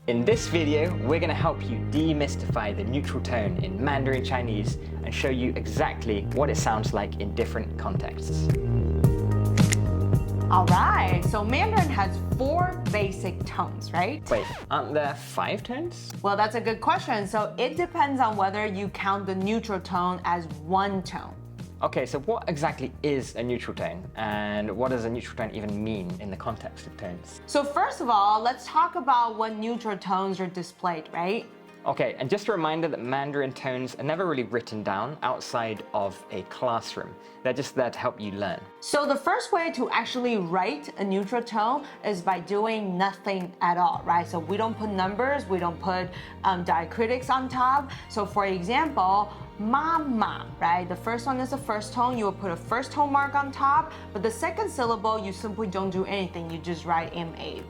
In this video, we're going to help you demystify the neutral tone in Mandarin Chinese and show you exactly what it sounds like in different contexts. All right, so Mandarin has 4 basic tones, right? Wait, aren't there 5 tones? Well, that's a good question. So it depends on whether you count the neutral tone as one tone. Okay, so what exactly is a neutral tone? And what does a neutral tone even mean in the context of tones? So first of all, let's talk about what neutral tones are displayed, right? Okay, and just a reminder that Mandarin tones are never really written down outside of a classroom. They're just there to help you learn. So the first way to actually write a neutral tone is by doing nothing at all, right? So we don't put numbers, we don't put diacritics on top. So for example, mama, right? The first one is the first tone, you will put a first tone mark on top, but the second syllable, you simply don't do anything, you just write MA.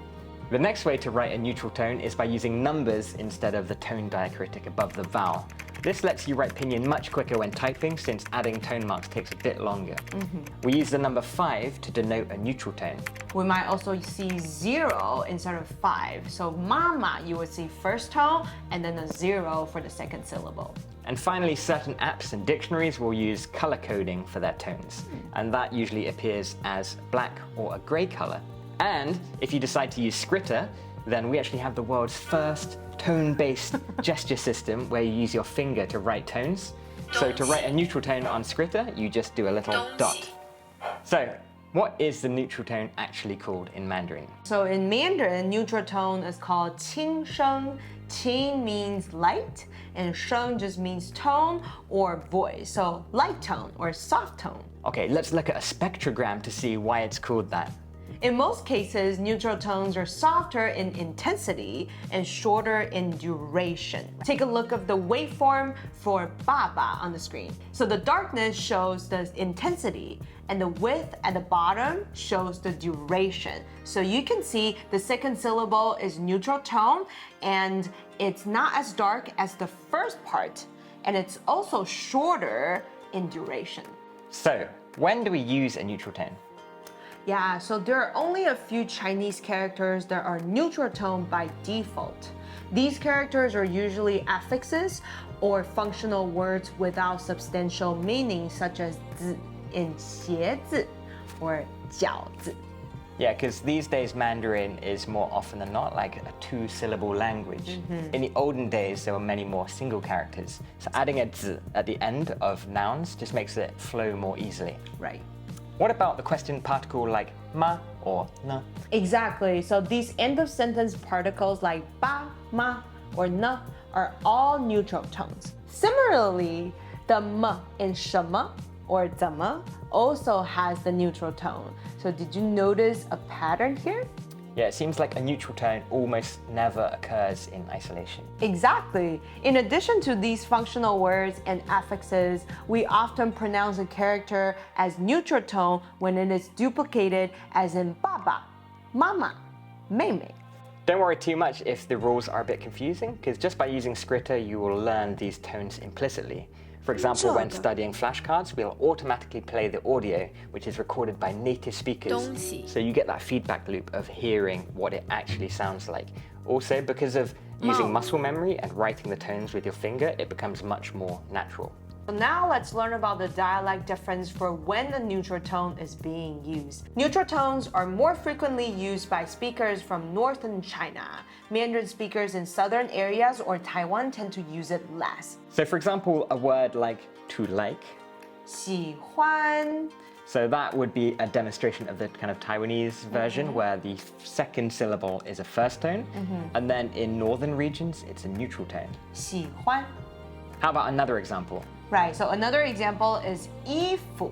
The next way to write a neutral tone is by using numbers instead of the tone diacritic above the vowel. This lets you write pinyin much quicker when typing, since adding tone marks takes a bit longer. We use the number 5 to denote a neutral tone. We might also see 0 instead of 5. So mama, you would see first tone and then a 0 for the second syllable. And finally, certain apps and dictionaries will use color coding for their tones, and that usually appears as black or a gray color. And if you decide to use Skritter, then we actually have the world's first tone-based gesture system where you use your finger to write tones. So to write a neutral tone on Skritter, you just do a little dot. So what is the neutral tone actually called in Mandarin? So in Mandarin, neutral tone is called qing sheng. Qing means light, and sheng just means tone or voice. So light tone or soft tone. Okay, let's look at a spectrogram to see why it's called that. In most cases, neutral tones are softer in intensity and shorter in duration. Take a look at the waveform for baba on the screen. So the darkness shows the intensity, and the width at the bottom shows the duration. So you can see the second syllable is neutral tone, and it's not as dark as the first part, and it's also shorter in duration. So when do we use a neutral tone? Yeah, so there are only a few Chinese characters that are neutral tone by default. These characters are usually affixes or functional words without substantial meaning, such as 字 in 鞋子 or 饺子. Yeah, because these days Mandarin is more often than not like a 2-syllable language. In the olden days, there were many more single characters. So adding a 字 at the end of nouns just makes it flow more easily. Right. What about the question particle like ma or na? Exactly. So these end of sentence particles like ba, ma, or na are all neutral tones. Similarly, the m in 什么 or 怎么 also has the neutral tone. So did you notice a pattern here? Yeah, it seems like a neutral tone almost never occurs in isolation. Exactly. In addition to these functional words and affixes, we often pronounce a character as neutral tone when it is duplicated, as in baba, mama, 妹妹. Don't worry too much if the rules are a bit confusing, because just by using Skritter, you will learn these tones implicitly. For example, when studying flashcards, we'll automatically play the audio, which is recorded by native speakers. So you get that feedback loop of hearing what it actually sounds like. Also, because of using muscle memory and writing the tones with your finger, it becomes much more natural. So now let's learn about the dialect difference for when the neutral tone is being used. Neutral tones are more frequently used by speakers from northern China. Mandarin speakers in southern areas or Taiwan tend to use it less. So for example, a word like to like. 喜欢. So that would be a demonstration of the kind of Taiwanese version where the second syllable is a first tone. And then in northern regions, it's a neutral tone. 喜欢. How about another example? Right, so another example is 衣服.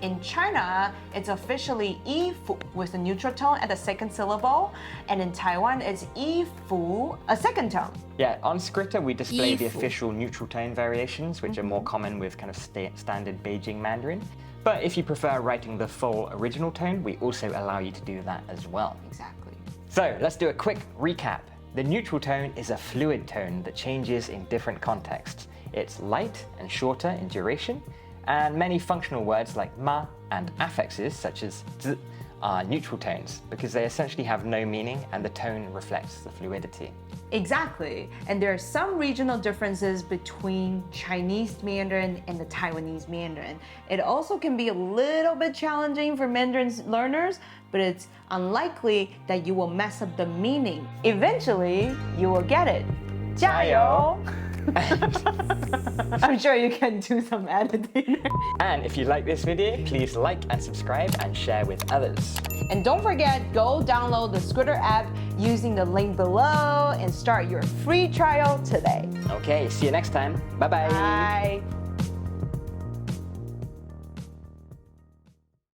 In China, it's officially 衣服 with a neutral tone at the second syllable, and in Taiwan, it's 衣服, a second tone. Yeah, on Skritter, we display the 衣服. official neutral tone variations, which are more common with kind of standard Beijing Mandarin. But if you prefer writing the full original tone, we also allow you to do that as well. Exactly. So let's do a quick recap. The neutral tone is a fluid tone that changes in different contexts. It's light and shorter in duration, and many functional words like ma and affixes such as 字 are neutral tones because they essentially have no meaning and the tone reflects the fluidity. Exactly. And there are some regional differences between Chinese Mandarin and the Taiwanese Mandarin. It also can be a little bit challenging for Mandarin learners, but it's unlikely that you will mess up the meaning. Eventually, you will get it. 加油! I'm sure you can do some editing. And if you like this video, please like and subscribe and share with others. And don't forget, go download the Skritter app using the link below and start your free trial today. Okay, see you next time. Bye-bye. Bye.